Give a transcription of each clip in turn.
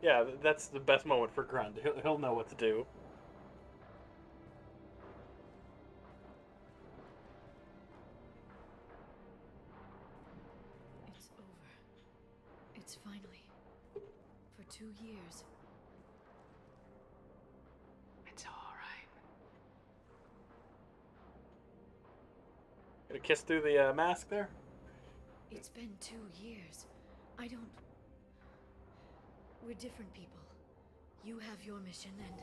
Yeah, that's the best moment for Grund. He'll know what to do. It's over. It's finally. For 2 years. It's all right. Get a kiss through the mask there. It's been 2 years. I don't. We're different people. You have your mission, and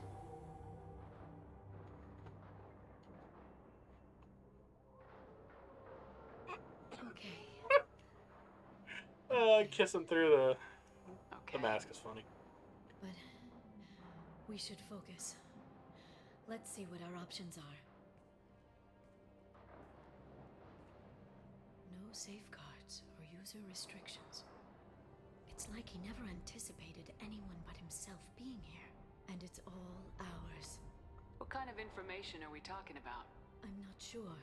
okay. Kissing through the Okay. mask is funny. But we should focus. Let's see what our options are. No safeguards or user restrictions. It's like he never anticipated anyone but himself being here. And it's all ours. What kind of information are we talking about? I'm not sure.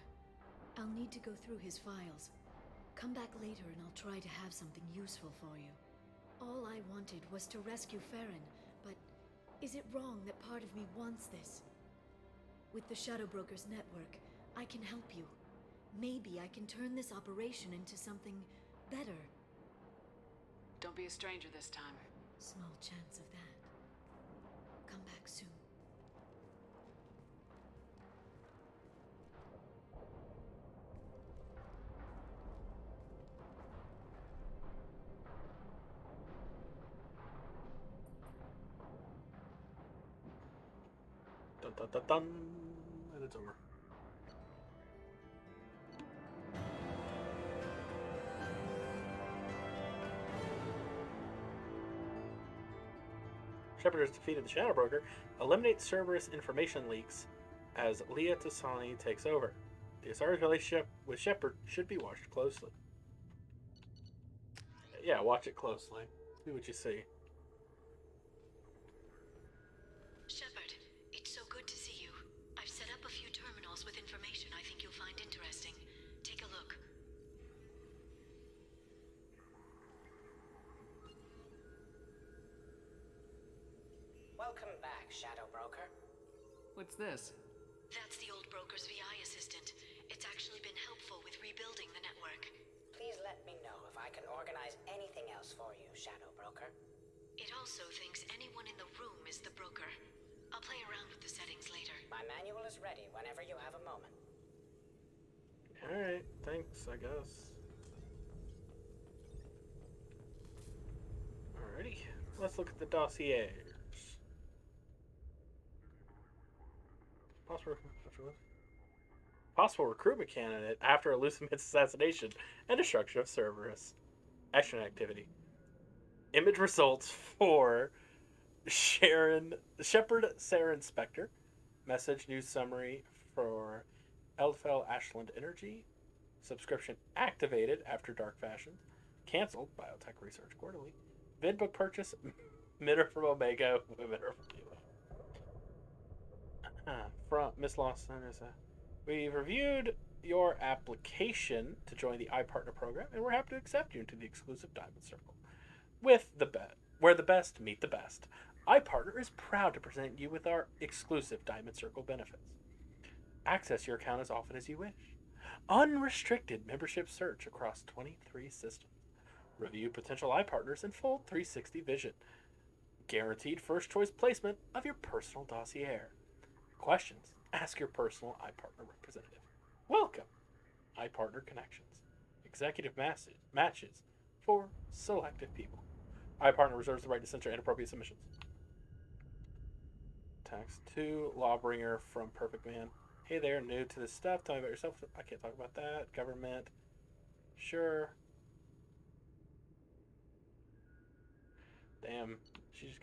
I'll need to go through his files. Come back later and I'll try to have something useful for you. All I wanted was to rescue Farron, but is it wrong that part of me wants this? With the Shadow Brokers network, I can help you. Maybe I can turn this operation into something better. Don't be a stranger this time. Small chance of that. Come back soon. Dun dun dun dun, and it's over. Shepard has defeated the Shadow Broker. Eliminate Cerberus information leaks as Leah Tassani takes over. The Asari's relationship with Shepard should be watched closely. Yeah, watch it closely. See what you see. Shepard, it's so good to see you. I've set up a few terminals with information I think you'll find interesting. Take a look. Welcome back, Shadow Broker. What's this? That's the old broker's VI assistant. It's actually been helpful with rebuilding the network. Please let me know if I can organize anything else for you, Shadow Broker. It also thinks anyone in the room is the broker. I'll play around with the settings later. My manual is ready whenever you have a moment. Alright, thanks, I guess. Alrighty, let's look at the dossiers. Possible recruitment candidate after Elucidate's assassination and destruction of Cerberus. Action activity. Image results for Shepard Saren Spectre. Message news summary for Eldfell Ashland Energy. Subscription activated after Dark Fashion. Cancelled Biotech Research Quarterly. Vidbook purchase. Men are from Omega. Women are from Hilo. From Miss Lawson is a. We've reviewed your application to join the iPartner program, and we're happy to accept you into the exclusive Diamond Circle. Where the best meet the best. iPartner is proud to present you with our exclusive Diamond Circle benefits. Access your account as often as you wish. Unrestricted membership search across 23 systems. Review potential iPartners in full 360 vision. Guaranteed first choice placement of your personal dossier. Questions? Ask your personal iPartner representative. Welcome, iPartner Connections. Executive matches for selected people. iPartner reserves the right to censor inappropriate submissions. Text to Lawbringer from Perfect Man. Hey there, new to this stuff. Tell me about yourself. I can't talk about that. Government. Sure. Damn. She just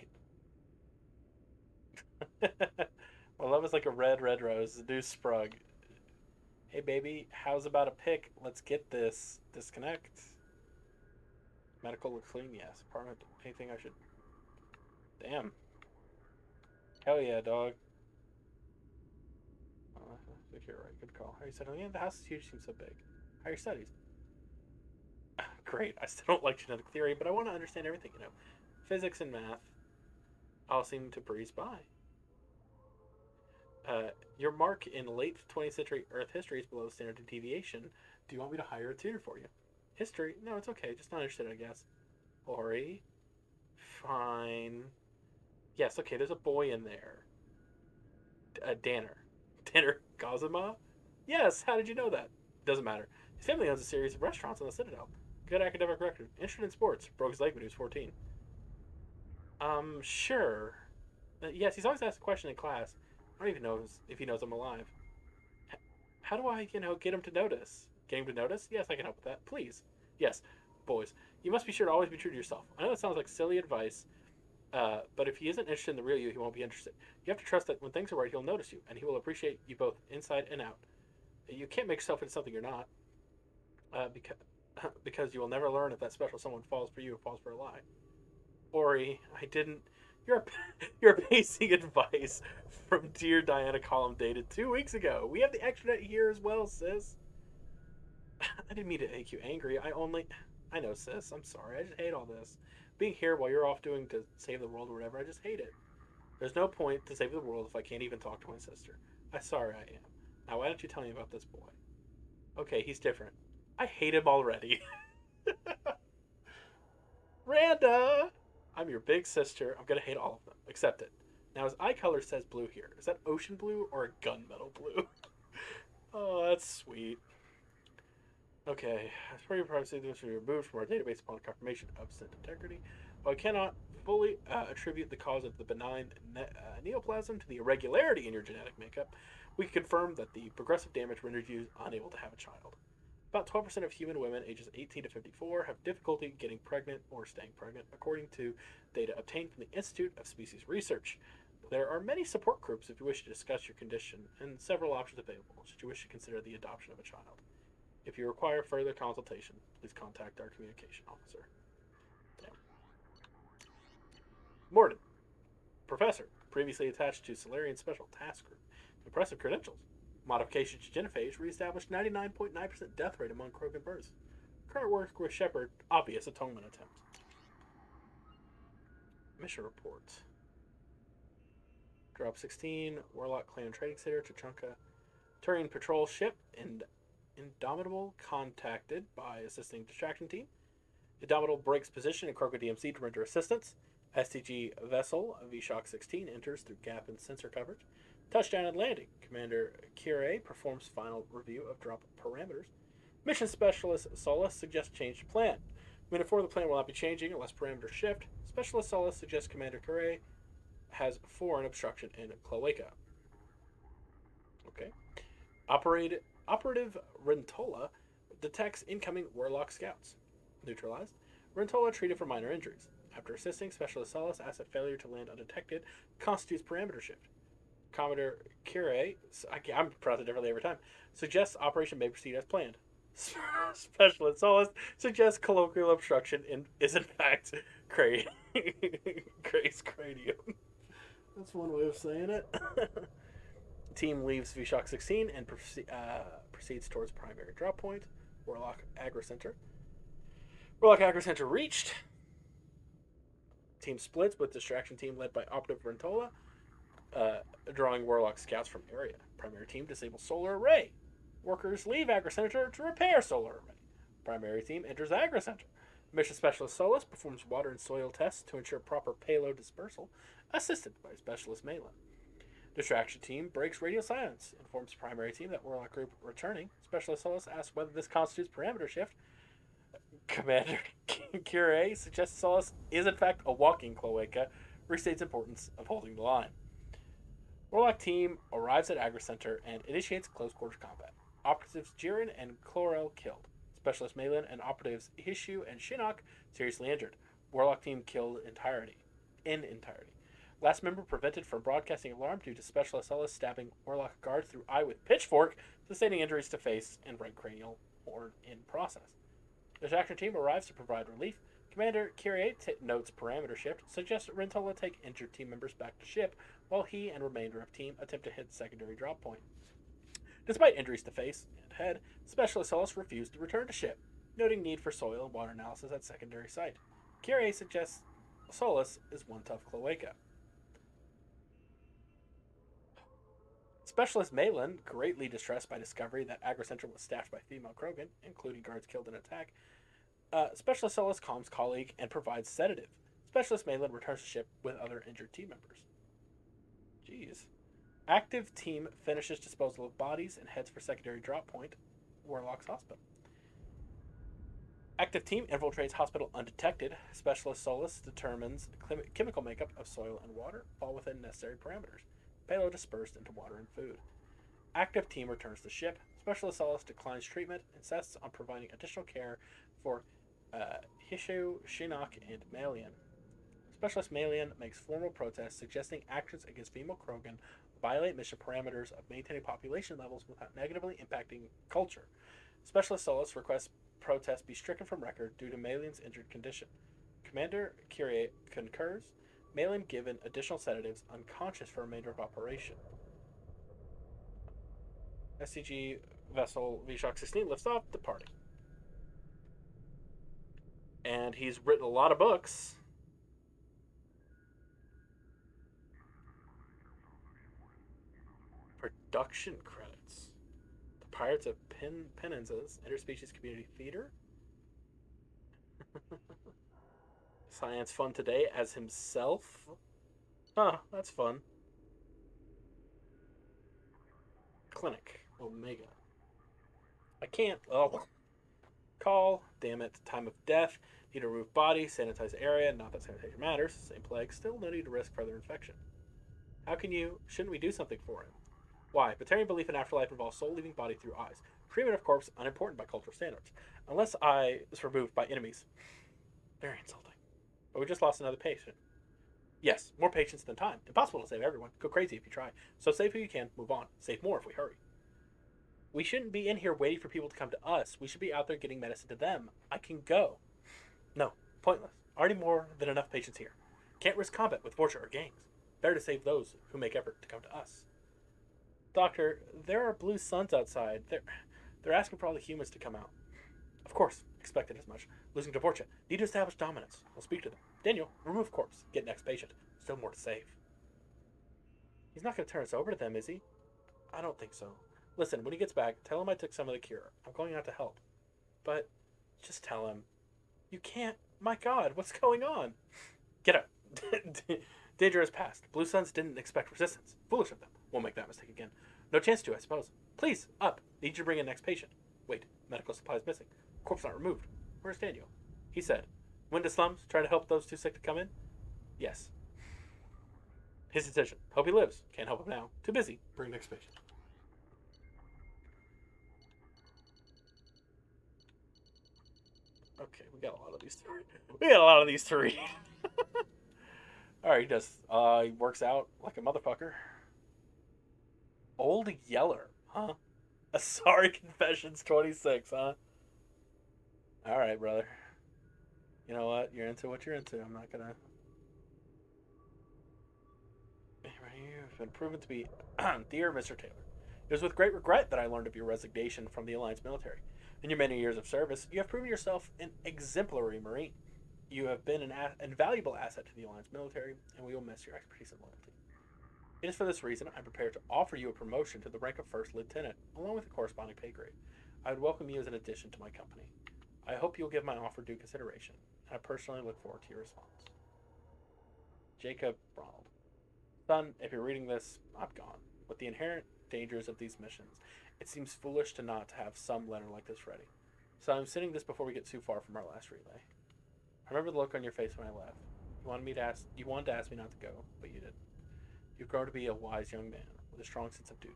My love is like a red, red rose. The new Sprug. Hey baby, how's about a pick? Let's get this. Disconnect. Medical looks clean, yes. Apartment, anything I should. Damn. Hell yeah, dog. I think you're right. Good call. How are you settling in? The house is huge, seems so big. How are your studies? great. I still don't like genetic theory, but I want to understand everything, you know. Physics and math all seem to breeze by. Your mark in late 20th century Earth history is below standard deviation. Do you want me to hire a tutor for you? History? No, it's okay. Just not interested, I guess. Ori? Fine. Yes, okay, there's a boy in there. Danner. Danner Kazuma? Yes, how did you know that? Doesn't matter. His family owns a series of restaurants on the Citadel. Good academic record. Interested in sports. Broke his leg when he was 14. Sure. Yes, he's always asked a question in class. I don't even know if he knows I'm alive. How do I, get him to notice? Get him to notice? Yes, I can help with that. Please. Yes. Boys, you must be sure to always be true to yourself. I know that sounds like silly advice, but if he isn't interested in the real you, he won't be interested. You have to trust that when things are right, he'll notice you, and he will appreciate you both inside and out. You can't make yourself into something you're not, because you will never learn if that special someone falls for you or falls for a lie. Ori, I didn't. You're basing advice from Dear Diana column dated 2 weeks ago. We have the extranet here as well, sis. I didn't mean to make you angry. I know, sis. I'm sorry. I just hate all this. Being here while you're off doing to save the world or whatever, I just hate it. There's no point to save the world if I can't even talk to my sister. I'm sorry I am. Now, why don't you tell me about this boy? Okay, he's different. I hate him already. Randa! I'm your big sister. I'm gonna hate all of them. Accept it. Now, his eye color says blue here. Is that ocean blue or a gunmetal blue? Oh, that's sweet. Okay, as per your privacy, this will be removed from our database upon confirmation of said integrity. While I cannot fully attribute the cause of the benign neoplasm to the irregularity in your genetic makeup, we can confirm that the progressive damage rendered you unable to have a child. About 12% of human women ages 18 to 54 have difficulty getting pregnant or staying pregnant, according to data obtained from the Institute of Species Research. There are many support groups if you wish to discuss your condition, and several options available should you wish to consider the adoption of a child. If you require further consultation, please contact our communication officer. Damn. Morden, professor, previously attached to Solarian Special Task Group. Impressive credentials. Modification to genophage reestablished 99.9% death rate among Krogan births. Current work with Shepard, obvious atonement attempt. Mission report. Drop 16, Warlock Clan Trading Center, Tuchanka. Turian patrol ship and Indomitable contacted by assisting distraction team. Indomitable breaks position in Krogan DMC to render assistance. STG vessel VShock 16 enters through gap in sensor coverage. Touchdown and landing. Commander Kire performs final review of drop parameters. Mission Specialist Solus suggests change to plan. Minute 4, the plan will not be changing unless parameters shift. Specialist Solus suggests Commander Kire has foreign obstruction in Cloaca. Okay. Operative Rentola detects incoming Warlock scouts. Neutralized. Rentola treated for minor injuries. After assisting, Specialist Solus asset failure to land undetected constitutes parameter shift. Commodore Kire, I'm pronouncing it differently every time, suggests operation may proceed as planned. Specialist Solus suggests colloquial obstruction is in fact Gray's cranium. That's one way of saying it. Team leaves VShock 16 and proceeds towards primary drop point, Warlock Agri Center. Warlock Agri Center reached. Team splits with distraction team led by Operative Rentola, drawing Warlock scouts from area. Primary team disables solar array. Workers leave Agri Center to repair solar array. Primary team enters Agri Center. Mission Specialist Solus performs water and soil tests to ensure proper payload dispersal, assisted by Specialist Malin. Distraction team breaks radio silence, informs primary team that Warlock group returning. Specialist Solus asks whether this constitutes parameter shift. Commander Kire suggests Solus is in fact a walking cloaca, restates importance of holding the line. Warlock team arrives at Agri Center and initiates close quarters combat. Operatives Jiren and Chlorel killed. Specialist Malin and operatives Hishu and Shinnok seriously injured. Warlock team killed in entirety. Last member prevented from broadcasting alarm due to Specialist Solus stabbing Warlock guard through eye with pitchfork, sustaining injuries to face and right cranial horn in process. The distraction team arrives to provide relief. Commander Kire notes parameter shift, suggests Rentola take injured team members back to ship, while he and remainder of team attempt to hit secondary drop point. Despite injuries to face and head, Specialist Solus refused to return to ship. noting need for soil and water analysis at secondary site. Kyrie suggests Solus is one tough cloaca. Specialist Malin, greatly distressed by discovery that Agrocentral was staffed by female Krogan, including guards killed in attack, Specialist Solus calms colleague and provides sedative. Specialist Malin returns to ship with other injured team members. Jeez. Active team finishes disposal of bodies and heads for secondary drop point, Warlock's Hospital. Active team infiltrates hospital undetected. Specialist Solus determines chemical makeup of soil and water fall within necessary parameters. Payload dispersed into water and food. Active team returns to ship. Specialist Solus declines treatment, insists on providing additional care for Hishu, Shinnok, and Malian. Specialist Malian makes formal protests suggesting actions against female Krogan violate mission parameters of maintaining population levels without negatively impacting culture. Specialist Solus requests protests be stricken from record due to Malian's injured condition. Commander Kyrie concurs. Malin given additional sedatives, unconscious for remainder of operation. SCG vessel VShock 16 lifts off, departing. And he's written a lot of books. Production credits. The Pirates of Penances, Interspecies Community Theater. Science Fun Today as himself. Huh, that's fun. Clinic Omega. I can't. Oh. Call. Damn it. Time of death. Need to remove body. Sanitize area. Not that sanitation matters. Same plague. Still no need to risk further infection. How can you... Shouldn't we do something for him? Why? Batarian belief in afterlife involves soul leaving body through eyes. Treatment of corpse unimportant by cultural standards. Unless eye is removed by enemies. Very insulting. But we just lost another patient. Yes, more patients than time. Impossible to save everyone. Go crazy if you try. So save who you can, move on. Save more if we hurry. We shouldn't be in here waiting for people to come to us. We should be out there getting medicine to them. I can go. No, pointless. Already more than enough patients here. Can't risk combat with Vorcha or gangs. Better to save those who make effort to come to us. Doctor, there are blue suns outside. They're asking for all the humans to come out. Of course, expected as much. Losing to Vorcha. Need to establish dominance. We'll speak to them. Daniel, remove corpse. Get next patient. Still more to save. He's not going to turn us over to them, is he? I don't think so. Listen, when he gets back, tell him I took some of the cure. I'm going out to help. But, just tell him. You can't. My God, what's going on? Get out. Danger has passed. Blue Suns didn't expect resistance. Foolish of them. Won't make that mistake again. No chance to, I suppose. Please, up. Need you to bring in next patient. Wait, medical supplies missing. Corpse not removed. Where's Daniel? He said, went to slums, try to help those too sick to come in? Yes. His decision. Hope he lives. Can't help him now. Too busy. Bring next patient. Okay, we got a lot of these to read. Alright, he does. He works out like a motherfucker. Old Yeller, huh? Sorry Confessions 26, huh? Alright, brother. You know what? You're into what you're into. I'm not gonna... You've been proven to be... Dear Mr. Taylor, it was with great regret that I learned of your resignation from the Alliance military. In your many years of service, you have proven yourself an exemplary Marine. You have been an invaluable asset to the Alliance military, and we will miss your expertise and loyalty. It is for this reason I'm prepared to offer you a promotion to the rank of First Lieutenant, along with a corresponding pay grade. I would welcome you as an addition to my company. I hope you'll give my offer due consideration, and I personally look forward to your response. Jacob Ronald. Son, if you're reading this, I'm gone. With the inherent dangers of these missions, it seems foolish to not have some letter like this ready. So I'm sending this before we get too far from our last relay. I remember the look on your face when I left. You wanted to ask me not to go, but you didn't. You've grown to be a wise young man with a strong sense of duty.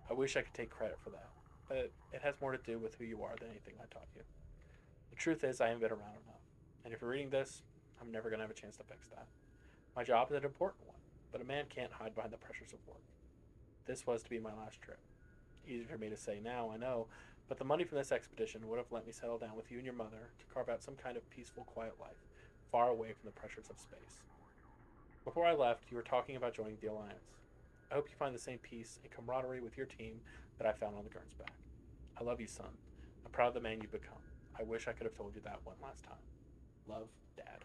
I wish I could take credit for that, but it has more to do with who you are than anything I taught you. The truth is, I haven't been around enough, and if you're reading this, I'm never going to have a chance to fix that. My job is an important one, but a man can't hide behind the pressures of work. This was to be my last trip. Easy for me to say now, I know, but the money from this expedition would have let me settle down with you and your mother to carve out some kind of peaceful, quiet life, far away from the pressures of space. Before I left, you were talking about joining the Alliance. I hope you find the same peace and camaraderie with your team that I found on the Gernsback. I love you, son. I'm proud of the man you've become. I wish I could have told you that one last time. Love, Dad.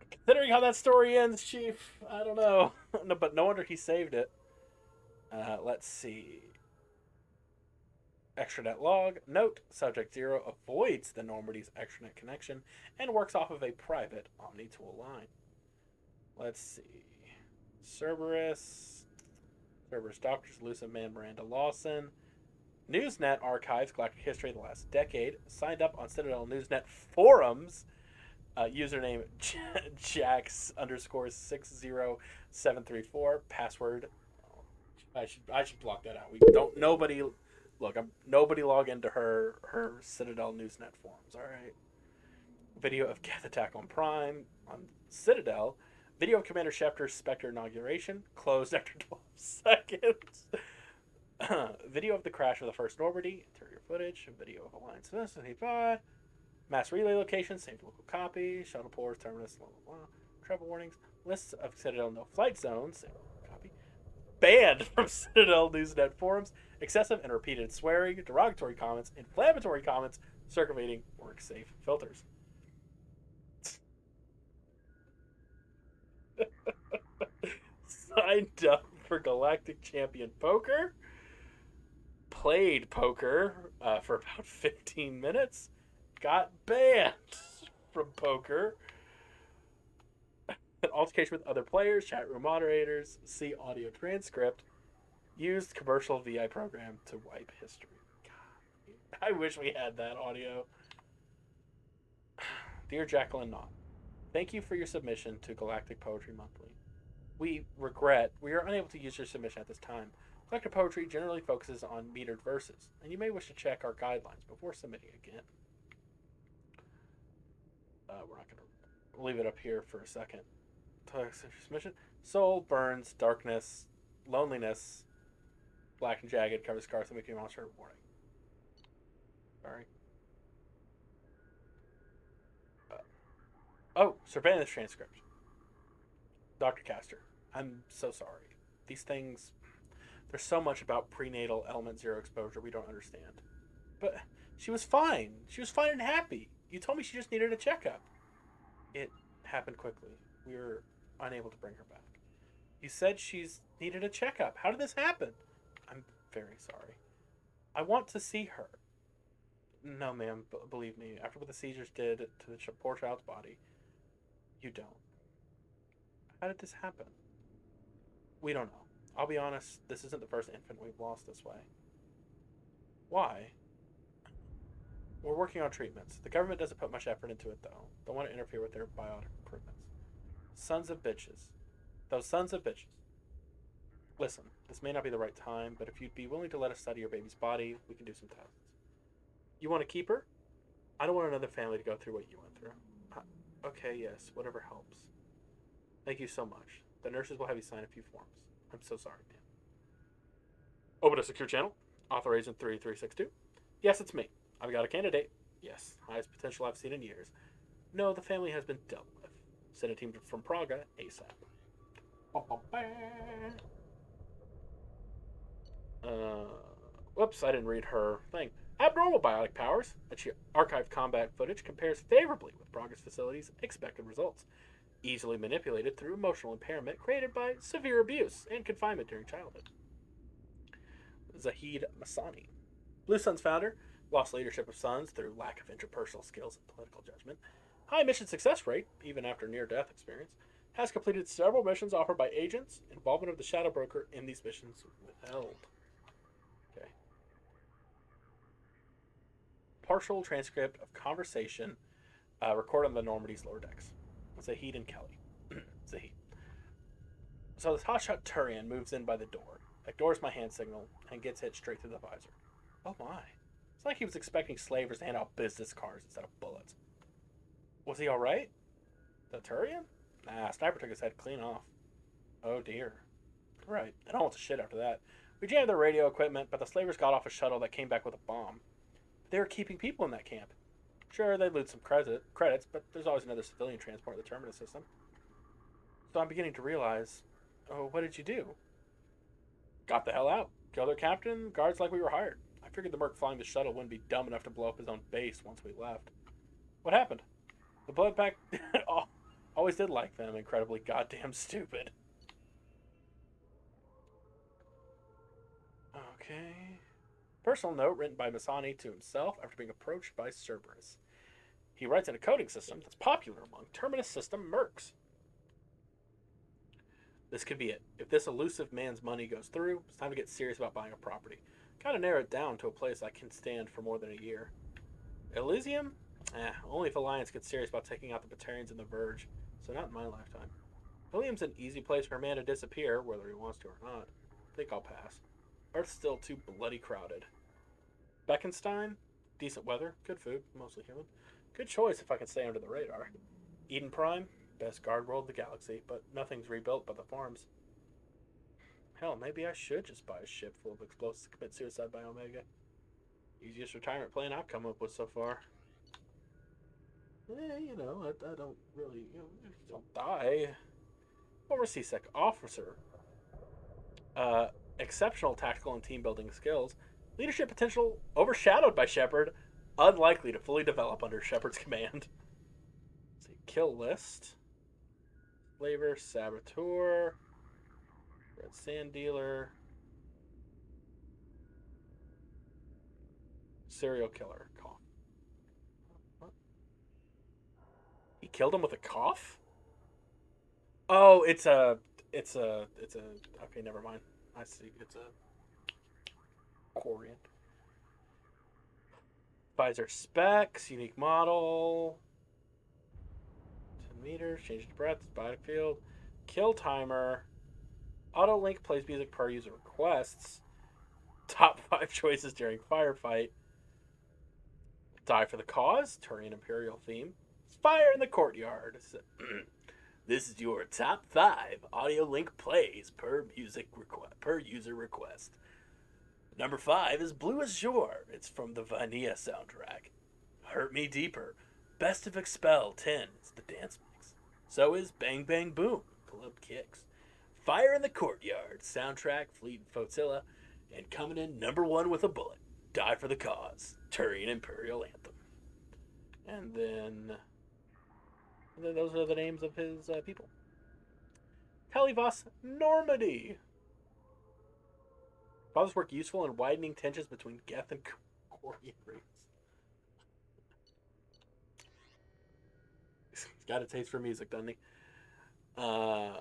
Considering how that story ends, Chief, I don't know. No, but no wonder he saved it. Let's see. Extranet log. Note, Subject Zero avoids the Normandy's extranet connection and works off of a private OmniTool line. Let's see. Cerberus. Cerberus Doctors, Lucid Man, Miranda Lawson. Newsnet archives Galactic history of the last decade. Signed up on Citadel Newsnet forums. Username Jax underscore 60734. Password. I should block that out. We don't nobody look. Nobody log into her Citadel Newsnet forums. All right. Video of Geth attack on Prime on Citadel. Video of Commander Schefter's Spectre inauguration. Closed after 12 seconds. Video of the crash of the first Normandy. Interior footage. Video of Alliance Destiny 5. Mass relay location, saved local copy, shuttle ports, terminus, blah, blah, blah. Travel warnings, lists of Citadel no flight zones, saved local copy. Banned from Citadel Newsnet forums, excessive and repeated swearing, derogatory comments, inflammatory comments, circulating work-safe filters. Signed up for Galactic Champion Poker. Played poker for about 15 minutes. Got banned from poker. An altercation with other players, chat room moderators, see audio transcript. Used commercial VI program to wipe history. God, I wish we had that audio. Dear Jacqueline Knott, thank you for your submission to Galactic Poetry Monthly. We regret we are unable to use your submission at this time. Galactic Poetry generally focuses on metered verses, and you may wish to check our guidelines before submitting again. We're not going to leave it up here for a second. Submission. Soul, burns, darkness, loneliness, black and jagged, covers scars that make you monster warning. Sorry. Surveillance transcript. Dr. Castor, I'm so sorry. These things, there's so much about prenatal element zero exposure we don't understand. But she was fine. She was fine and happy. You told me she just needed a checkup. It happened quickly. We were unable to bring her back. You said she's needed a checkup. How did this happen? I'm very sorry. I want to see her. No, ma'am. Believe me. After what the seizures did to the poor child's body, you don't. How did this happen? We don't know. I'll be honest, this isn't the first infant we've lost this way. Why? We're working on treatments. The government doesn't put much effort into it, though. Don't want to interfere with their biotic improvements. Sons of bitches. Those sons of bitches. Listen, this may not be the right time, but if you'd be willing to let us study your baby's body, we can do some tests. You want to keep her? I don't want another family to go through what you went through. Okay, yes, whatever helps. Thank you so much. The nurses will have you sign a few forms. I'm so sorry, man. Open a secure channel. Authorization 3362. Yes, it's me. I've got a candidate. Yes, highest potential I've seen in years. No, the family has been dealt with. Send a team from Praga ASAP. Whoops, I didn't read her thing. Abnormal biotic powers. Archived combat footage compares favorably with Praga's facilities' expected results. Easily manipulated through emotional impairment created by severe abuse and confinement during childhood. Zahid Masani. Blue Sun's founder. Lost leadership of Suns through lack of interpersonal skills and political judgment. High mission success rate, even after near-death experience. Has completed several missions offered by agents. Involvement of the Shadow Broker in these missions withheld. Okay. Partial transcript of conversation recorded on the Normandy's lower decks. Zahid and Kelly. Zahid. So this hotshot Turian moves in by the door, ignores my hand signal, and gets hit straight through the visor. Oh my. It's like he was expecting slavers to hand out business cards instead of bullets. Was he alright? The Turian? Nah, Sniper took his head clean off. Oh dear. Right, and all went to shit after that. We jammed their radio equipment, but the slavers got off a shuttle that came back with a bomb. They were keeping people in that camp. Sure, they lose some credits, but there's always another civilian transport in the terminus system. So I'm beginning to realize, oh, what did you do? Got the hell out. Killed their captain, guards like we were hired. I figured the merc flying the shuttle wouldn't be dumb enough to blow up his own base once we left. What happened? The Blood Pack always did like them. Incredibly goddamn stupid. Okay. Personal note written by Masani to himself after being approached by Cerberus. He writes in a coding system that's popular among Terminus system mercs. This could be it. If this elusive man's money goes through, it's time to get serious about buying a property. Gotta narrow it down to a place I can stand for more than a year. Elysium? Only if Alliance gets serious about taking out the Batarians and the Verge, so not in my lifetime. Elysium's an easy place for a man to disappear, whether he wants to or not. I think I'll pass. Earth's still too bloody crowded. Beckenstein? Decent weather, good food, mostly human. Good choice if I can stay under the radar. Eden Prime? Best guard world in the galaxy, but nothing's rebuilt but the farms. Hell, maybe I should just buy a ship full of explosives to commit suicide by Omega. Easiest retirement plan I've come up with so far. I don't really, don't die. Former CSEC officer. Exceptional tactical and team building skills. Leadership potential overshadowed by Shepard. Unlikely to fully develop under Shepard's command. Let's see, kill list. Flavor, Saboteur. Red Sand Dealer. Serial killer. Cough. What? He killed him with a cough? Oh, it's a okay, never mind. I see. It's a Quarian. Visor specs, unique model. 10 meters, change to breadth, biotic field. Kill timer. Auto link plays music per user requests. Top 5 choices during firefight. Die for the cause, Turian Imperial theme. Fire in the courtyard. This is your top 5 audio link plays per user request. Number 5 is Blue Azure. It's from the Vanilla soundtrack. Hurt Me Deeper. Best of Expel 10. It's the dance mix. So is Bang Bang Boom. Club Kicks. Fire in the Courtyard. Soundtrack, Fleet and Flotilla. And coming in number 1 with a bullet. Die for the Cause. Turian Imperial Anthem. And then those are the names of his people. Calivas Normandy. Father's work useful in widening tensions between Geth and Quarian race. He's got a taste for music, doesn't he? Log.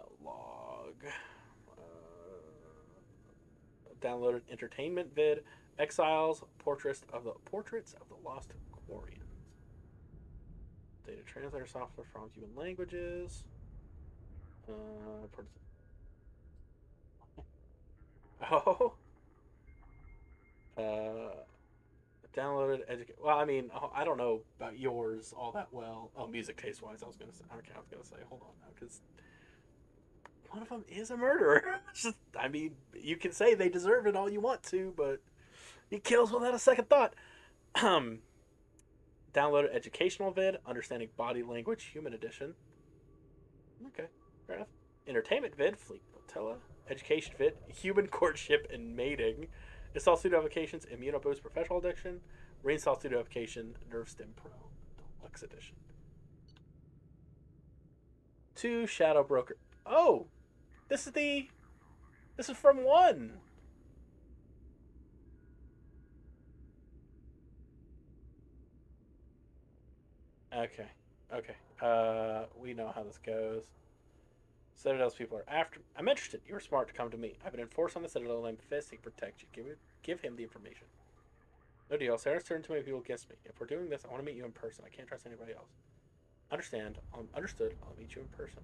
Downloaded entertainment vid. Exiles. Portraits of the Lost Quarians. Data translator software from human languages. Downloaded well, I mean, I don't know about yours all that well. Oh, music taste wise, I was gonna say. Hold on now, because one of them is a murderer. I mean, you can say they deserve it all you want to, but he kills without a second thought. Downloaded educational vid, understanding body language, human edition. Okay, fair enough. Entertainment vid, Fleet Flotilla. Education vid, human courtship and mating. Install studio applications, Immunoboost Professional Edition. Reinstall studio application, Nerve Stim Pro Deluxe Edition. 2 Shadow Broker. Oh, this is from 1. Okay. We know how this goes. Citadel's people are after. I'm interested. You were smart to come to me. I've been enforced on the Citadel named Fist. He protects you. Give him the information. No deal. Sarah's turned too many people against me. If we're doing this, I want to meet you in person. I can't trust anybody else. Understand. Understood. I'll meet you in person.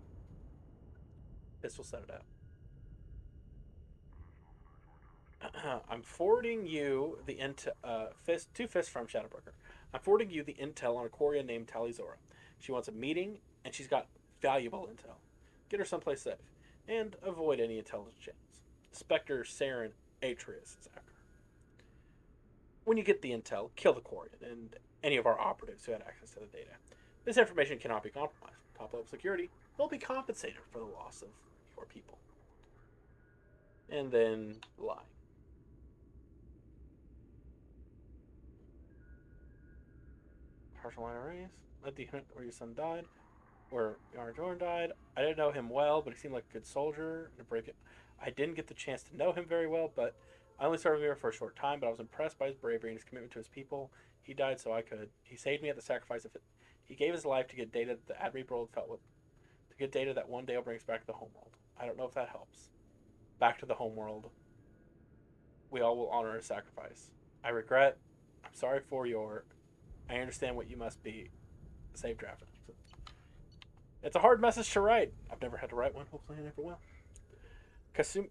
Fist will set it out. I'm forwarding you the two Fists from Shadowbroker. I'm forwarding you the intel on a Quarian named Talizora. She wants a meeting, and she's got valuable intel. Get her someplace safe, and avoid any intelligence channels. Spectre Saren Atreus is after her. When you get the intel, kill the Quarian and any of our operatives who had access to the data. This information cannot be compromised. Top-level security, they'll be compensated for the loss of your people. And then lie. Partial line of race. At the unit where your son died, where Yara Jordan died. I didn't know him well, but he seemed like a good soldier. To break it, I didn't get the chance to know him very well, but I only served here for a short time. But I was impressed by his bravery and his commitment to his people. He died so I could. He saved me at the sacrifice of it. He gave his life to get data that the Admiral felt with, to get data that one day will bring us back to the homeworld. I don't know if that helps. Back to the homeworld. We all will honor his sacrifice. I'm sorry for your. I understand what you must be. Save draft. It's a hard message to write. I've never had to write one. Hopefully I never will.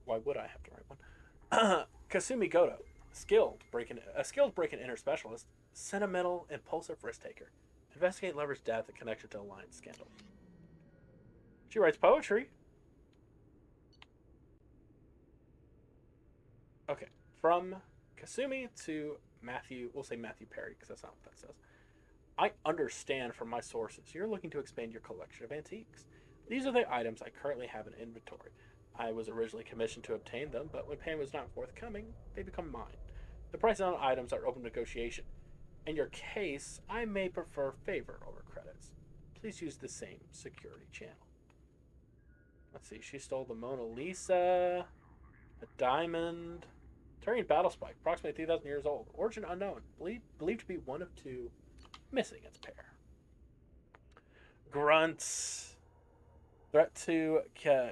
Why would I have to write one? Kasumi Goto. A skilled break-and enter specialist. Sentimental, impulsive risk taker. Investigate lover's death and connection to Alliance scandal. She writes poetry. Okay. From Kasumi to Matthew. We'll say Matthew Perry because that's not what that says. I understand from my sources you're looking to expand your collection of antiques. These are the items I currently have in inventory. I was originally commissioned to obtain them, but when payment was not forthcoming, they become mine. The prices on items are open negotiation. In your case, I may prefer favor over credits. Please use the same security channel. Let's see, she stole the Mona Lisa, a diamond, Turian battle spike, approximately 3,000 years old, origin unknown, believed to be one of two. Missing its pair. Grunts. Threat to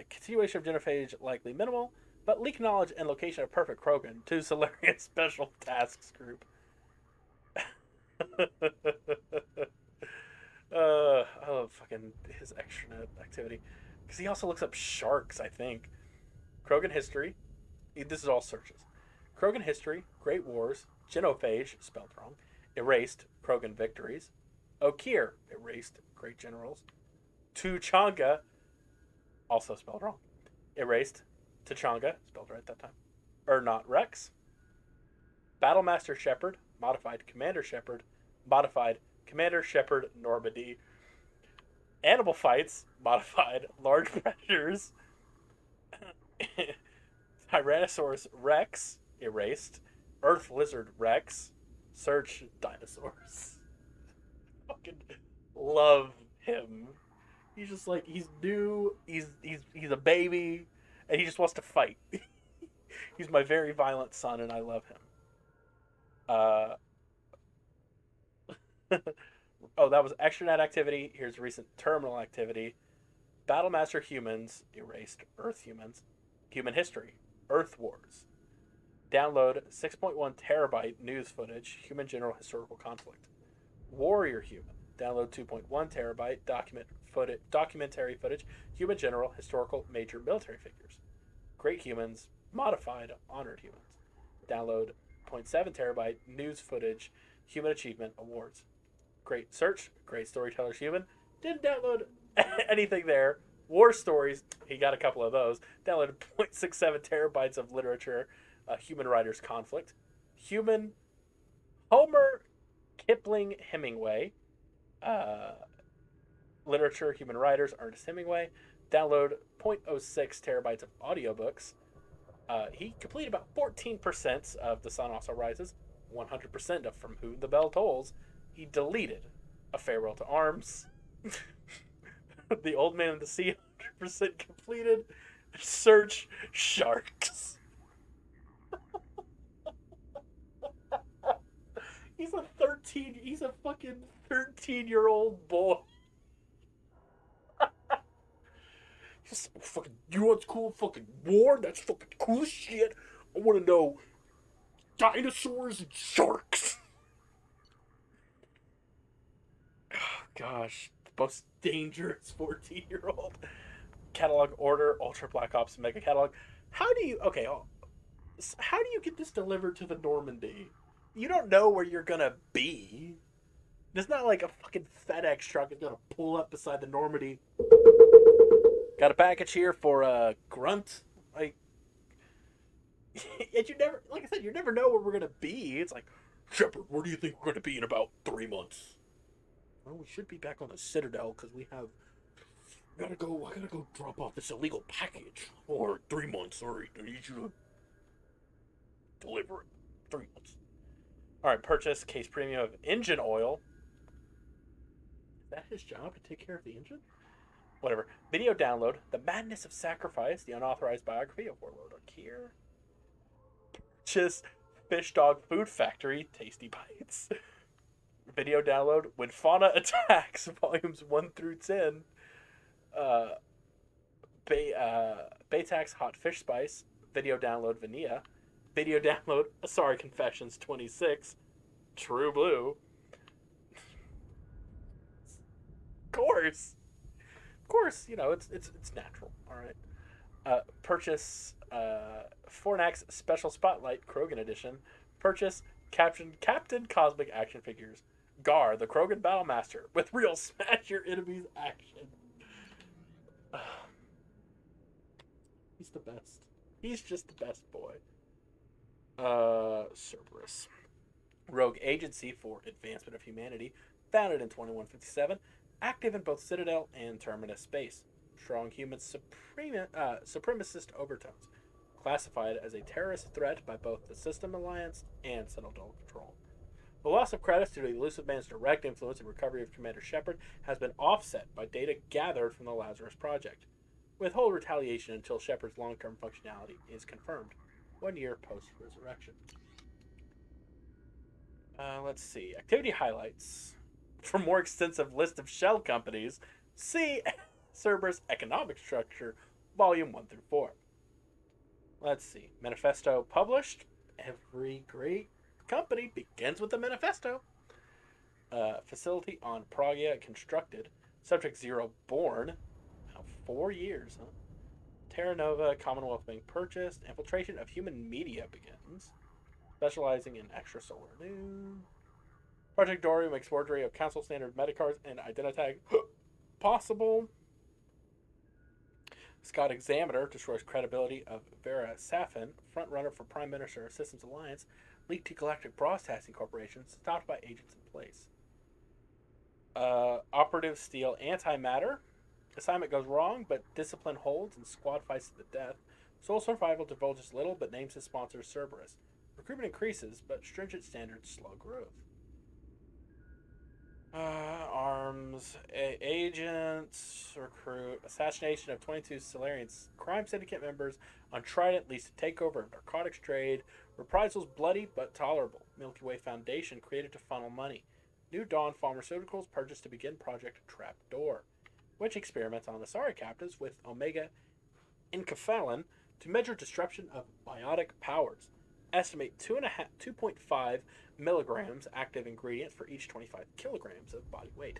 continuation of genophage likely minimal, but leak knowledge and location of perfect Krogan to Solarian Special Tasks Group. I love fucking his extranet activity. Because he also looks up sharks, I think. Krogan history. This is all searches. Krogan history, Great Wars, genophage, spelled wrong. Erased, Krogan victories. Okier, erased, great generals. Tuchanga, also spelled wrong. Erased, Tuchanga, spelled right that time. Not Rex. Battlemaster Shepard, modified Commander Shepard, modified Commander Shepard Normandy. Animal fights, modified Large Predators. Tyrannosaurus Rex, erased. Earth Lizard Rex. Search dinosaurs. Fucking love him. He's just like, he's new, he's a baby, and he just wants to fight. He's my very violent son, and I love him. Oh, that was extranet activity. Here's recent terminal activity. Battlemaster Humans, erased Earth Humans. Human History, Earth Wars. Download 6.1 terabyte news footage, Human General Historical Conflict. Warrior Human. Download 2.1 terabyte documentary footage, Human General Historical Major Military Figures. Great Humans, modified Honored Humans. Download 0.7 terabyte news footage, Human Achievement Awards. Great Search, Great Storytellers Human. Didn't download anything there. War Stories, he got a couple of those. Downloaded 0.67 terabytes of literature, Human Writers Conflict. Human Homer Kipling Hemingway. Literature, Human Writers, Ernest Hemingway. Download 0.06 terabytes of audiobooks. He completed about 14% of The Sun Also Rises, 100% of From Whom the Bell Tolls. He deleted A Farewell to Arms. The Old Man of the Sea, 100% completed. Search Sharks. He's a fucking 13-year-old boy. He's fucking, you know what's cool? Fucking war? That's fucking cool as shit. I want to know dinosaurs and sharks. Oh, gosh. The most dangerous 14-year-old. Catalog order, Ultra Black Ops Mega Catalog. How do you get this delivered to the Normandy? You don't know where you're gonna be. It's not like a fucking FedEx truck is gonna pull up beside the Normandy. Got a package here for Grunt. Like, and you never, like I said, you never know where we're gonna be. It's like, Shepard, where do you think we're gonna be in about 3 months? Well, we should be back on the Citadel because we have. I gotta go drop off this illegal package. Or 3 months. Sorry, I need you to deliver it. 3 months. All right, purchase case premium of engine oil. Is that his job to take care of the engine? Whatever. Video download. The Madness of Sacrifice, the unauthorized biography of Warlord Akir. Just Fish Dog Food Factory, Tasty Bites. Video download. When Fauna Attacks, volumes 1 through 10. Baytax Hot Fish Spice. Video download. Vanilla. Video download. Asari Confessions 26. True Blue. Of course, you know, it's natural. All right. Purchase Fornax Special Spotlight Krogan Edition. Purchase Captain Cosmic action figures. Gar, the Krogan Battlemaster, with real smash your enemies action. He's the best. He's just the best boy. Cerberus. Rogue Agency for Advancement of Humanity, founded in 2157, active in both Citadel and Terminus space. Strong human supremacist overtones. Classified as a terrorist threat by both the System Alliance and Citadel Control. The loss of credits due to the Elusive Man's direct influence in recovery of Commander Shepard has been offset by data gathered from the Lazarus Project. Withhold retaliation until Shepard's long-term functionality is confirmed, 1 year post-resurrection. Let's see. Activity highlights. For more extensive list of shell companies, see Cerberus Economic Structure, Volume 1 through 4. Let's see. Manifesto published. Every great company begins with a manifesto. Facility on Pragia constructed. Subject Zero born. Now 4 years, huh? Terra Nova Commonwealth being purchased. Infiltration of human media begins. Specializing in extrasolar news. Project Dory makes forgery of Council Standard Metacards and Identitag possible. Scott Examiner destroys credibility of Vera Safin, frontrunner for Prime Minister Systems Alliance, leaked to Galactic Broadcasting Corporation, stopped by agents in place. Operative steal antimatter. Assignment goes wrong, but discipline holds and squad fights to the death. Soul Survival divulges little, but names his sponsor Cerberus. Recruitment increases, but stringent standards slow growth. Arms, agents, recruit, assassination of 22 Solarian crime syndicate members on Trident leads to takeover of narcotics trade, reprisals bloody but tolerable. Milky Way Foundation created to funnel money. New Dawn Pharmaceuticals purchased to begin Project Trapdoor, which experiments on Asari captives with Omega Enkephalin to measure disruption of biotic powers. Estimate 2.5 milligrams active ingredient for each 25 kilograms of body weight.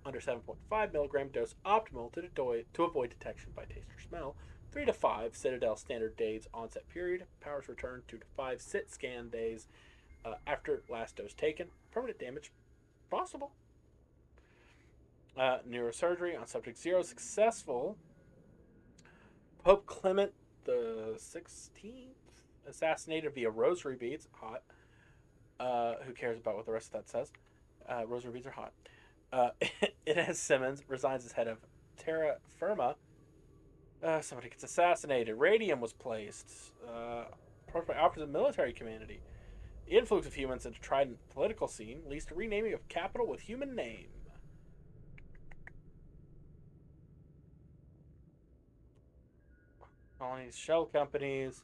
Under 7.5 milligram dose optimal to avoid detection by taste or smell. 3 to 5 Citadel standard days onset period. Powers return 2 to 5 sit scan days after last dose taken. Permanent damage possible. Neurosurgery on subject 0 successful. Pope Clement the 16th assassinated via rosary beads. Hot. Who cares about what the rest of that says? Rosary beads are hot. Inez Simmons resigns as head of Terra Firma. Somebody gets assassinated. Radium was placed. Approached by opposite military community. The influx of humans into Trident political scene leads to renaming of capital with human name. Colonies, shell companies.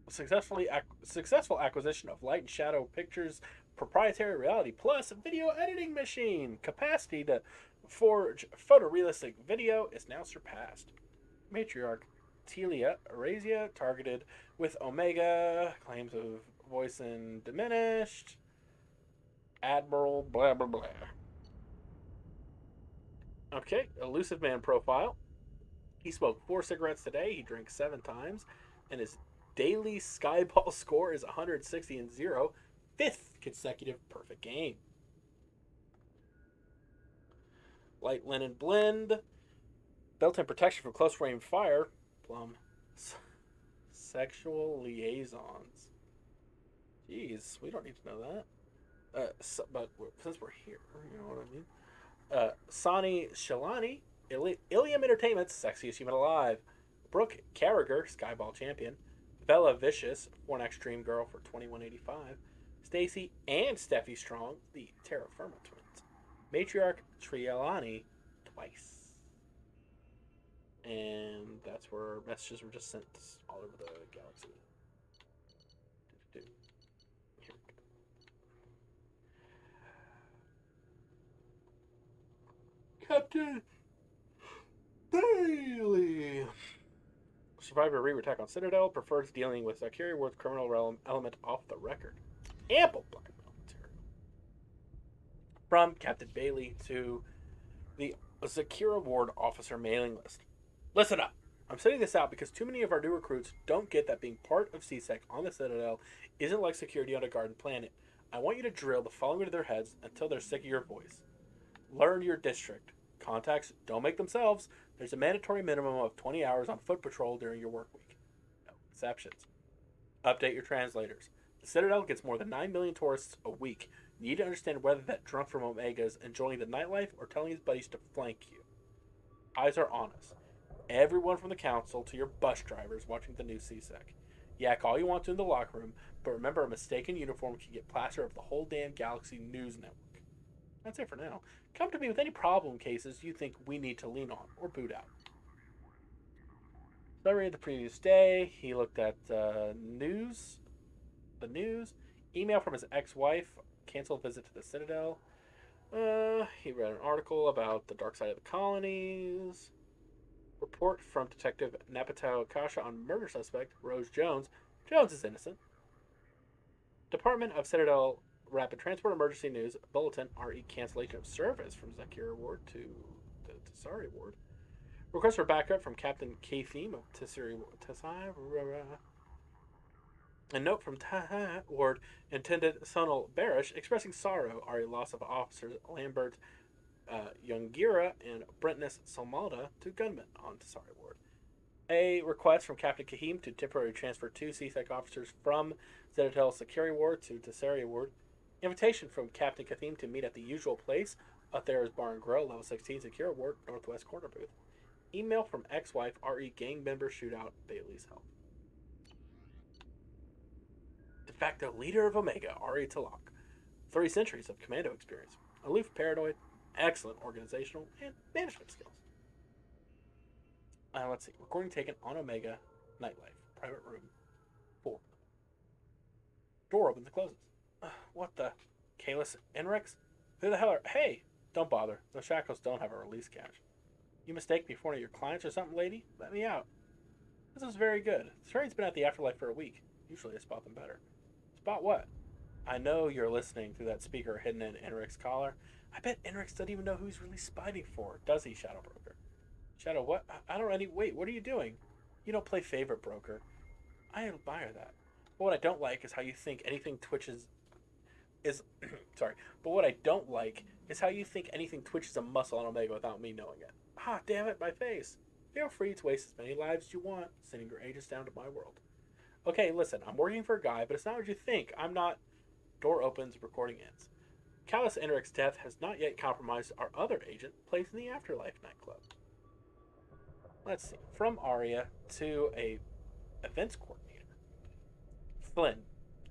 Successful acquisition of Light and Shadow Pictures proprietary Reality Plus video editing machine. Capacity to forge photorealistic video is now surpassed. Matriarch Telia Eurasia targeted with Omega. Claims of voice and diminished. Admiral blah blah blah. Okay, Elusive Man profile. He smoked 4 cigarettes today. He drank 7 times. And his daily Skyball score is 160-0. 5th consecutive perfect game. Light Linen Blend. Built-in protection from close range fire. Plum. Sexual liaisons. Jeez, we don't need to know that. But since we're here, you know what I mean? Sani Shalani, Ilium Entertainment's Sexiest Human Alive. Brooke Carragher, Skyball Champion. Bella Vicious, Fornax Dream Girl for $21.85. Stacy and Steffi Strong, the Terra Firma twins. Matriarch Trielani twice. And that's where messages were just sent all over the galaxy. Here we go. Captain Bailey. Survivor Reaver attack on Citadel prefers dealing with Zakiri Ward's criminal element off the record. Ample blackmail material. From Captain Bailey to the Zakira Ward officer mailing list. Listen up. I'm sending this out because too many of our new recruits don't get that being part of CSEC on the Citadel isn't like security on a garden planet. I want you to drill the following into their heads until they're sick of your voice. Learn your district. Contacts don't make themselves. There's a mandatory minimum of 20 hours on foot patrol during your work week. No exceptions. Update your translators. The Citadel gets more than 9 million tourists a week. You need to understand whether that drunk from Omega is enjoying the nightlife or telling his buddies to flank you. Eyes are on us. Everyone from the council to your bus drivers watching the new CSEC. Yak all you want to in the locker room, but remember a mistaken uniform can get plastered over the whole damn Galaxy News Network. That's it for now. Come to me with any problem cases you think we need to lean on or boot out. Summary of the previous day. He looked at the news. Email from his ex-wife. Canceled visit to the Citadel. He read an article about the dark side of the colonies. Report from Detective Napatow Akasha on murder suspect Rose Jones. Jones is innocent. Department of Citadel Rapid Transport Emergency News Bulletin RE cancellation of service from Zakira Ward to the Tessari Ward. Request for backup from Captain Kathim of Tessari. A note from Taha Ward Intendant Sonal Barish expressing sorrow RE loss of officers Lambert Youngira and Brentness Salmalda to gunmen on Tessari Ward. A request from Captain Kahim to temporarily transfer 2 CSEC officers from Citadel Sakari Ward to Tessari Ward. Invitation from Captain Kathim to meet at the usual place, Athera's Bar and Grill, level 16, Secure Ward, Northwest Corner Booth. Email from ex-wife, RE gang member shootout, Bailey's help. De facto leader of Omega, RE Talak. 30 centuries of commando experience. Aloof, paranoid, excellent organizational and management skills. Let's see. Recording taken on Omega, Nightlife, private room 4. Door opens and closes. What the? Kalis Enrix? Who the hell are... Hey! Don't bother. Those shackles don't have a release catch. You mistake me for one of your clients or something, lady? Let me out. This is very good. Strain's been at the afterlife for a week. Usually I spot them better. Spot what? I know you're listening through that speaker hidden in Enrix's collar. I bet Enrix doesn't even know who he's really spying for, does he, Shadow Broker? Shadow what? I don't any... Wait, what are you doing? You don't play favorite broker. I admire that. But what I don't like is how you think anything twitches... But what I don't like is how you think anything twitches a muscle on Omega without me knowing it. Ah, damn it, my face. Feel free to waste as many lives as you want, sending your agents down to my world. Okay, listen, I'm working for a guy, but it's not what you think. I'm not... Door opens, recording ends. Callus Enrix's death has not yet compromised our other agent, placed in the Afterlife nightclub. Let's see. From Aria to a events coordinator. Flynn,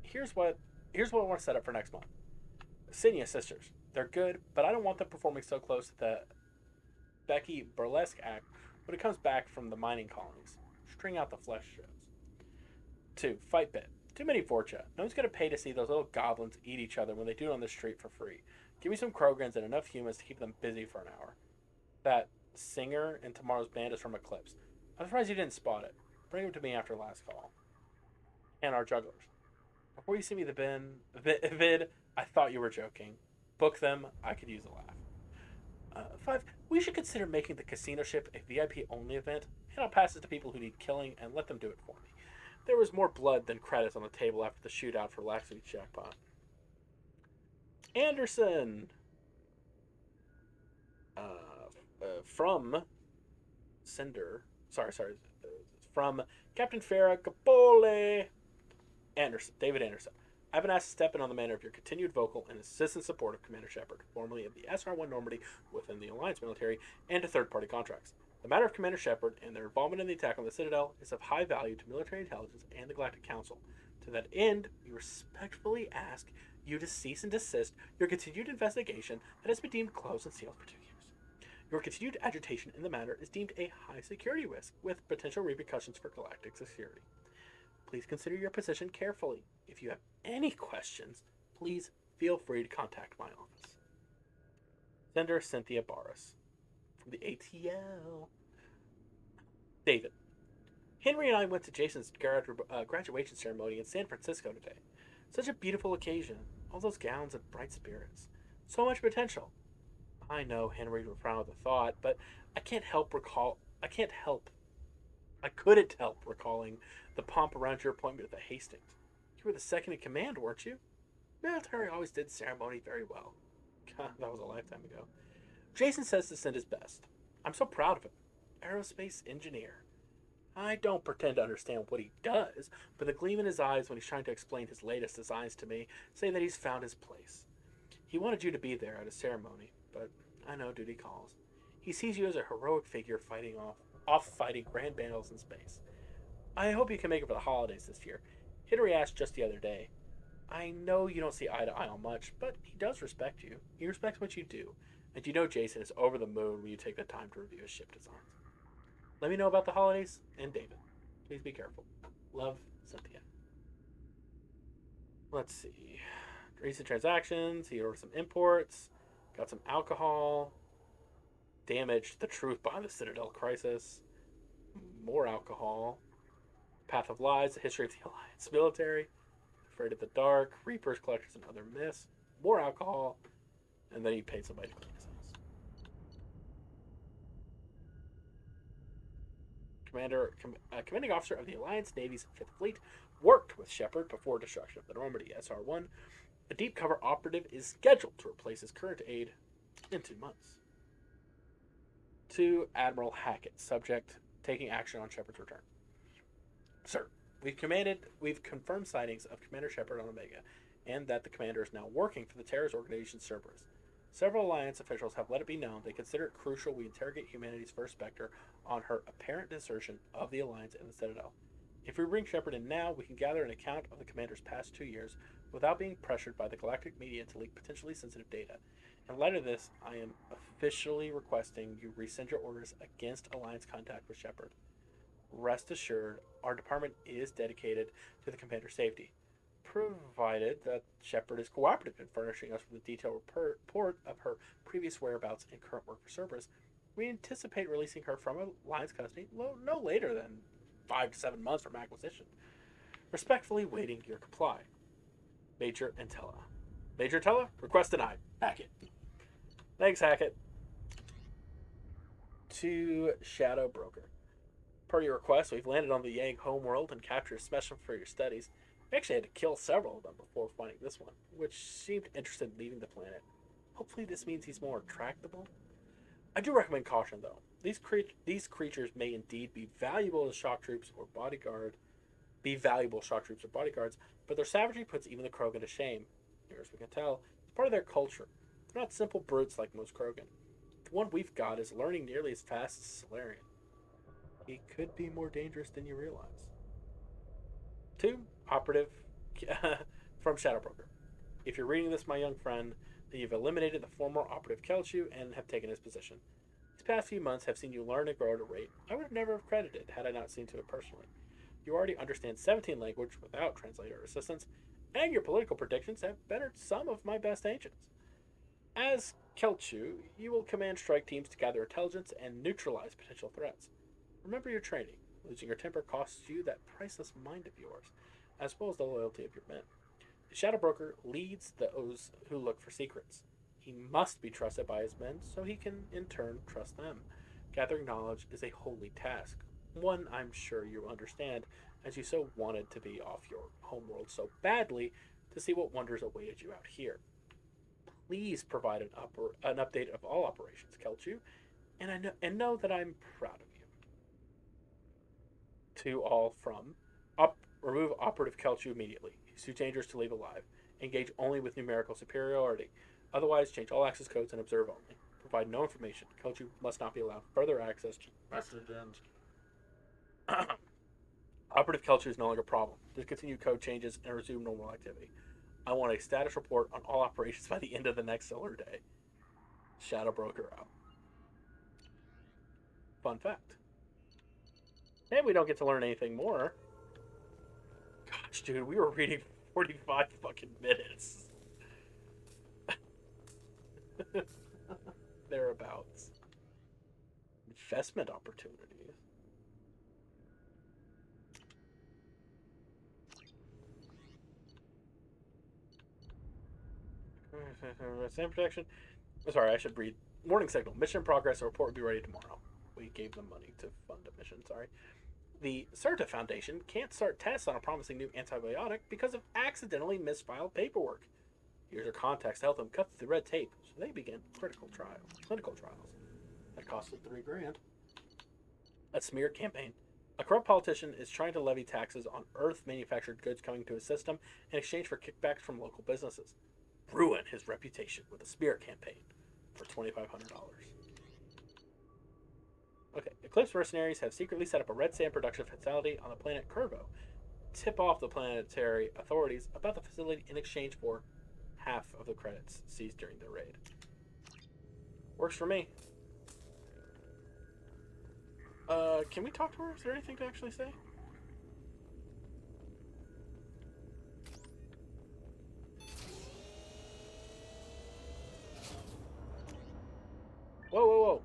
here's what I want to set up for next month. Sinia sisters. They're good, but I don't want them performing so close to the Becky burlesque act when it comes back from the mining colonies. String out the flesh shows. 2. Fight bit. Too many Vorcha. No one's going to pay to see those little goblins eat each other when they do it on the street for free. Give me some Krogans and enough humans to keep them busy for an hour. That singer in tomorrow's band is from Eclipse. I'm surprised you didn't spot it. Bring him to me after last call. And our jugglers. Before you see me the vid, I thought you were joking. Book them. I could use a laugh. 5. We should consider making the casino ship a VIP-only event. Hand out passes to people who need killing and let them do it for me. There was more blood than credits on the table after the shootout for last week's jackpot. Anderson! From Cinder. From Captain Farah Capole. Anderson, David Anderson. I've been asked to step in on the matter of your continued vocal and insistent support of Commander Shepard, formerly of the SR-1 Normandy within the Alliance military, and to third-party contracts. The matter of Commander Shepard and their involvement in the attack on the Citadel is of high value to military intelligence and the Galactic Council. To that end, we respectfully ask you to cease and desist your continued investigation that has been deemed closed and sealed for 2 years. Your continued agitation in the matter is deemed a high security risk with potential repercussions for galactic security. Please consider your position carefully. If you have any questions, please feel free to contact my office. Sender Cynthia Barris from the ATL. David. Henry and I went to Jason's graduation ceremony in San Francisco today. Such a beautiful occasion. All those gowns and bright spirits. So much potential. I know Henry would frown at the thought, but I couldn't help recalling the pomp around your appointment at the Hastings. You were the second in command, weren't you? Military always did ceremony very well. God, that was a lifetime ago. Jason says to send his best. I'm so proud of him. Aerospace engineer. I don't pretend to understand what he does, but the gleam in his eyes when he's trying to explain his latest designs to me say that he's found his place. He wanted you to be there at his ceremony, but I know duty calls. He sees you as a heroic figure fighting grand battles in space. I hope you can make it for the holidays this year. Henry asked just the other day. I know you don't see eye to eye on much, but he does respect you. He respects what you do, and you know Jason is over the moon when you take the time to review his ship designs. Let me know about the holidays, and David. Please be careful. Love, Cynthia. Let's see. Recent transactions. He ordered some imports. Got some alcohol. Damaged the truth behind the Citadel crisis. More alcohol. Path of Lies, the history of the Alliance military. Afraid of the Dark. Reaper's Collectors and Other Myths. More alcohol. And then he paid somebody to clean his house. Commanding officer of the Alliance Navy's 5th Fleet, worked with Shepard before destruction of the Normandy SR-1. A deep cover operative is scheduled to replace his current aide in 2 months. To Admiral Hackett, subject taking action on Shepard's return. Sir, we've confirmed sightings of Commander Shepard on Omega, and that the commander is now working for the terrorist organization Cerberus. Several Alliance officials have let it be known they consider it crucial we interrogate humanity's first Spectre on her apparent desertion of the Alliance and the Citadel. If we bring Shepard in now, we can gather an account of the commander's past 2 years without being pressured by the galactic media to leak potentially sensitive data. In light of this, I am officially requesting you rescind your orders against Alliance contact with Shepard. Rest assured, our department is dedicated to the commander's safety, provided that Shepard is cooperative in furnishing us with a detailed report of her previous whereabouts and current work for Cerberus. We anticipate releasing her from Alliance custody no later than 5 to 7 months from acquisition. Respectfully waiting your comply. Major Entella. Major Entella, request denied. Hackett. Thanks, Hackett. To Shadow Broker. Per your request, we've landed on the Yang homeworld and captured a specimen for your studies. We actually had to kill several of them before finding this one, which seemed interested in leaving the planet. Hopefully this means he's more tractable. I do recommend caution, though. These creatures may indeed be valuable as shock troops or bodyguards, but their savagery puts even the Krogan to shame. Near as we can tell, it's part of their culture. They're not simple brutes like most Krogan. The one we've got is learning nearly as fast as Solarian. He could be more dangerous than you realize. 2. Operative from Shadow Broker. If you're reading this, my young friend, then you've eliminated the former operative Kelchu and have taken his position. These past few months have seen you learn and grow at a rate I would never have credited had I not seen to it personally. You already understand 17 language without translator assistance, and your political predictions have bettered some of my best agents. As Kelchu, you will command strike teams to gather intelligence and neutralize potential threats. Remember your training. Losing your temper costs you that priceless mind of yours, as well as the loyalty of your men. The Shadow Broker leads those who look for secrets. He must be trusted by his men so he can, in turn, trust them. Gathering knowledge is a holy task, one I'm sure you understand, as you so wanted to be off your homeworld so badly to see what wonders awaited you out here. Please provide an update of all operations, Kelchu, and know that I'm proud of you. To all from remove operative Kelchu immediately. He's too dangerous to leave alive. Engage only with numerical superiority. Otherwise, change all access codes and observe only. Provide no information. Kelchu must not be allowed further access to messages. Operative culture is no longer a problem. Discontinue code changes and resume normal activity. I want a status report on all operations by the end of the next solar day. Shadow Broker out. Fun fact. And we don't get to learn anything more. Gosh, dude, we were reading 45 fucking minutes. Thereabouts. Investment opportunities. Sand protection. Sorry, I should read. Warning signal. Mission in progress. A report will be ready tomorrow. We gave them money to fund a mission. Sorry. The CERTA Foundation can't start tests on a promising new antibiotic because of accidentally misfiled paperwork. Here's your contacts to help them cut through the red tape so they begin clinical trials. That costed $3,000. A smear campaign. A corrupt politician is trying to levy taxes on Earth-manufactured goods coming to his system in exchange for kickbacks from local businesses. Ruin his reputation with a smear campaign for $2,500. Okay, Eclipse mercenaries have secretly set up a red sand production facility on the planet Curvo. Tip off the planetary authorities about the facility in exchange for half of the credits seized during the raid. Works for me. Can we talk to her? Is there anything to actually say? Whoa.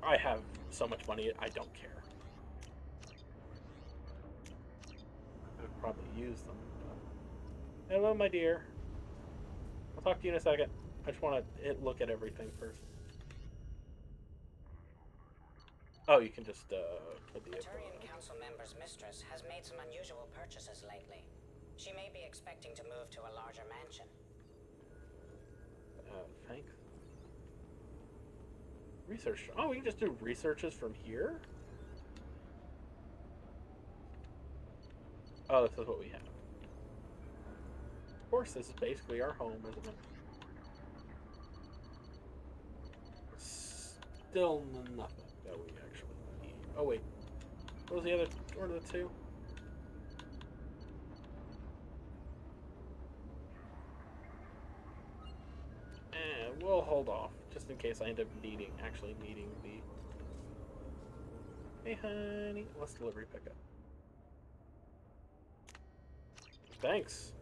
I have so much money, I don't care. I would probably use them. But... Hello, my dear. I'll talk to you in a second. I just want to look at everything first. Oh, you can just put the... A Turian Council member's mistress has made some unusual purchases lately. She may be expecting to move to a larger mansion. Thanks. Research. Oh, we can just do researches from here? Oh, this is what we have. Of course, this is basically our home, isn't it? Still nothing that we actually need. Oh, wait. What was the other one of the two? We'll hold off, just in case I end up actually needing the... Hey, honey. Let's delivery pickup. Thanks.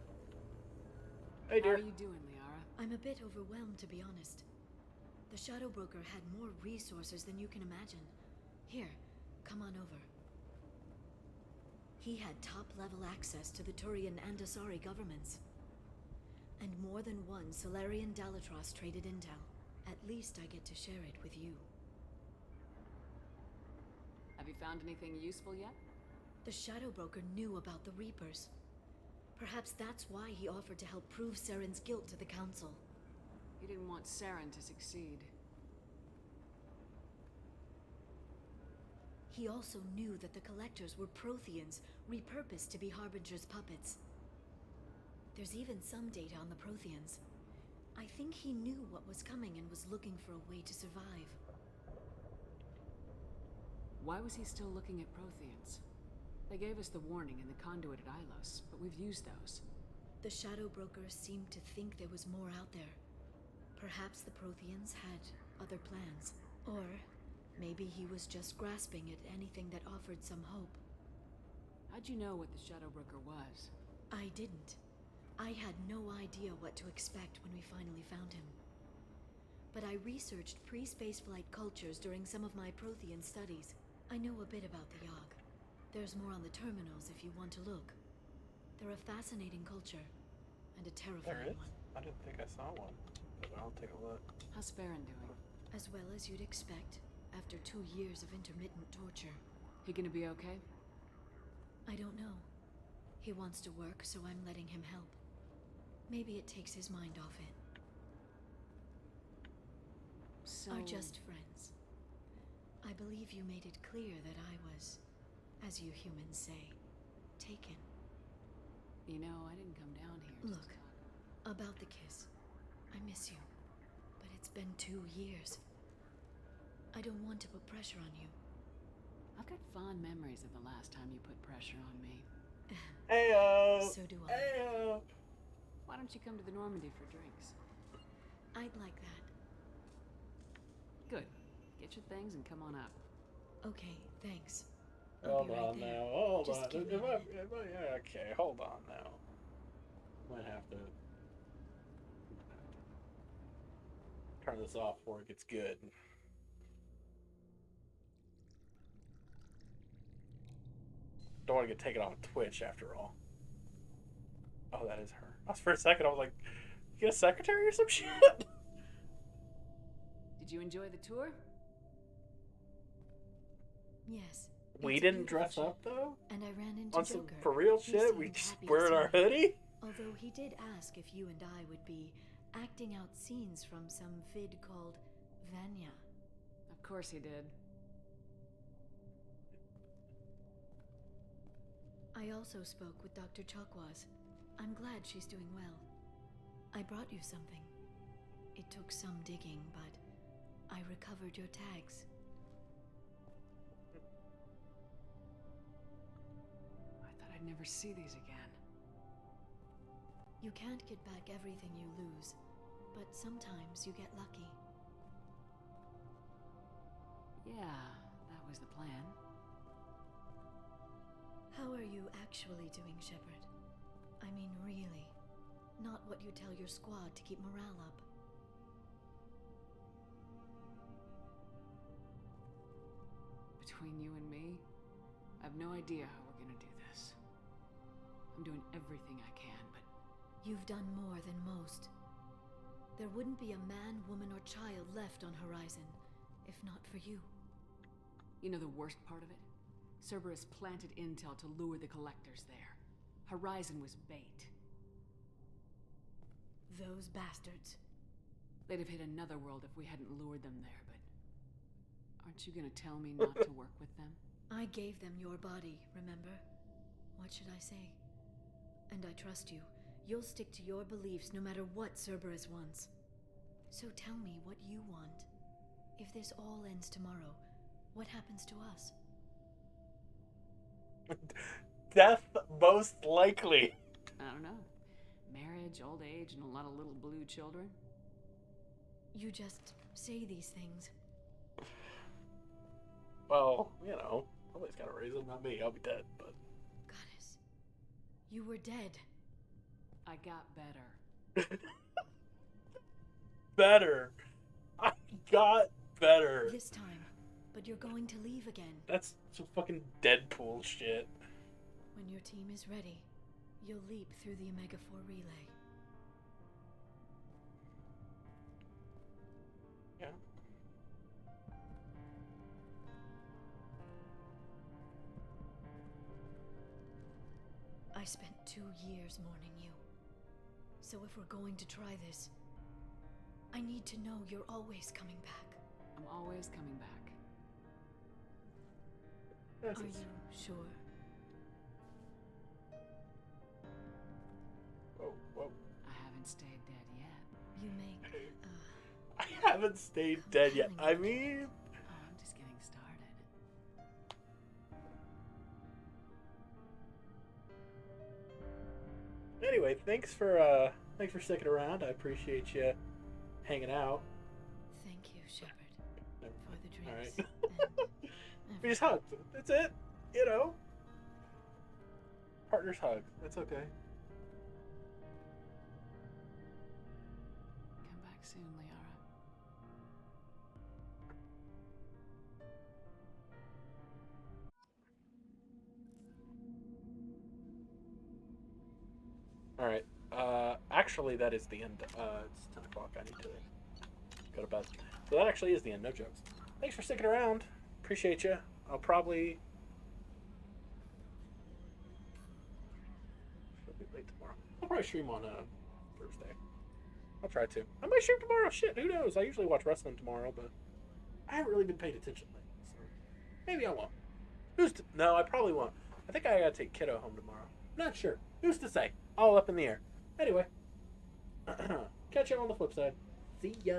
Hey, dear. How are you doing, Liara? I'm a bit overwhelmed, to be honest. The Shadow Broker had more resources than you can imagine. Here, come on over. He had top-level access to the Turian and Asari governments. And more than one Solarian Dalatros traded intel. At least I get to share it with you. Have you found anything useful yet? The Shadow Broker knew about the Reapers. Perhaps that's why he offered to help prove Saren's guilt to the Council. He didn't want Saren to succeed. He also knew that the Collectors were Protheans, repurposed to be Harbinger's puppets. There's even some data on the Protheans. I think he knew what was coming and was looking for a way to survive. Why was he still looking at Protheans? They gave us the warning in the conduit at Ilos, but we've used those. The Shadow Broker seemed to think there was more out there. Perhaps the Protheans had other plans. Or maybe he was just grasping at anything that offered some hope. How'd you know what the Shadow Broker was? I didn't. I had no idea what to expect when we finally found him. But I researched pre-spaceflight cultures during some of my Prothean studies. I know a bit about the Yogg. There's more on the terminals if you want to look. They're a fascinating culture, and a terrifying one. I didn't think I saw one, but I'll take a look. How's Farron doing? As well as you'd expect, after 2 years of intermittent torture. He gonna be okay? I don't know. He wants to work, so I'm letting him help. Maybe it takes his mind off it. So... Are just friends. I believe you made it clear that I was, as you humans say, taken. You know, I didn't come down here just Look, to talk. about the kiss. I miss you, but it's been 2 years. I don't want to put pressure on you. I've got fond memories of the last time you put pressure on me. Ayo! So do I. Ayo! Why don't you come to the Normandy for drinks? I'd like that. Good. Get your things and come on up. Okay, thanks. I'll Hold be right on there. now. Hold Just on. give me a minute. Yeah, okay, hold on now. Might have to turn this off before it gets good. Don't want to get taken off Twitch after all. Oh, that is her. For a second, I was like, you get a secretary or some shit? Did you enjoy the tour? Yes. We it's a didn't beautiful dress ship, up, though? And I ran into On some Joker. for real He shit? We seemed just happy to wearing see our me. hoodie? Although he did ask if you and I would be acting out scenes from some vid called Vanya. Of course he did. I also spoke with Dr. Chakwas. I'm glad she's doing well. I brought you something. It took some digging, but I recovered your tags. I thought I'd never see these again. You can't get back everything you lose, but sometimes you get lucky. Yeah, that was the plan. How are you actually doing, Shepard? I mean, really. Not what you tell your squad to keep morale up. Between you and me, I have no idea how we're gonna do this. I'm doing everything I can, but You've done more than most. There wouldn't be a man, woman, or child left on Horizon, if not for you. you know the worst part of it? Cerberus planted intel to lure the collectors there. Horizon was bait. Those bastards. They'd have hit another world if we hadn't lured them there, but aren't you gonna tell me not to work with them? I gave them your body, remember? What should I say? And I trust you. You'll stick to your beliefs no matter what Cerberus wants. So tell me what you want. If this all ends tomorrow, what happens to us? Death, most likely. I don't know. Marriage, old age, and a lot of little blue children? You just say these things. Well, you know, somebody's got to raise them, not me. I'll be dead, but... Goddess, you were dead. I got better. Better. I got better. This time. But you're going to leave again. That's some fucking Deadpool shit. When your team is ready, you'll leap through the Omega-4 relay. Yeah. I spent 2 years mourning you. So if we're going to try this, I need to know you're always coming back. I'm always coming back. That's Are it. you sure? Whoa, whoa. I haven't stayed dead yet. You make, I haven't stayed dead yet. I mean... Oh, I'm just getting started. Anyway, thanks for sticking around. I appreciate you hanging out. thank you, Shepard, Never for mind. the All drinks. right. and We just hugged. That's it. You know. Partners hug. That's okay. Come back soon, Liara. All right. Actually, that is the end. It's 10 o'clock. I need to go to bed. So that actually is the end. No jokes. Thanks for sticking around. Appreciate you. I'll probably be late tomorrow. I'll probably stream on Thursday. I'll try to. I might stream tomorrow. Shit, who knows? I usually watch wrestling tomorrow, but I haven't really been paying attention lately. So maybe I won't. No, I probably won't. I think I gotta take kiddo home tomorrow. Not sure. Who's to say? All up in the air. Anyway, catch you on the flip side. See ya.